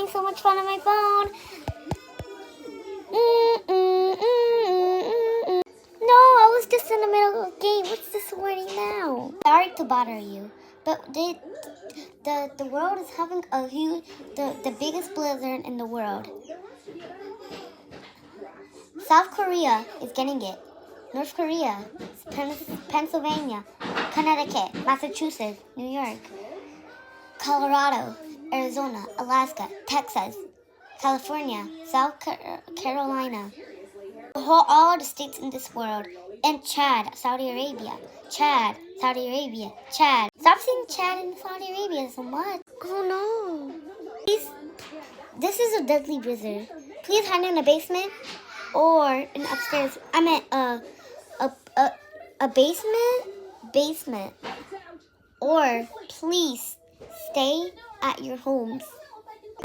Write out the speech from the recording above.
having so much fun on my phone. No, I was just in the middle of a game. What's this warning now? Sorry to bother you, but the world is having a huge, the biggest blizzard in the world. South Korea is getting it. North Korea, Pennsylvania, Connecticut, Massachusetts, New York, Colorado, Arizona, Alaska, Texas, California, South Carolina, all the states in this world, and Chad, Saudi Arabia, Chad, Saudi Arabia, Chad. Stop saying Chad and Saudi Arabia so much. Oh no. Please, this is a deadly blizzard. Please hide in the basement or in upstairs. I meant a basement. Or please stay at your homes.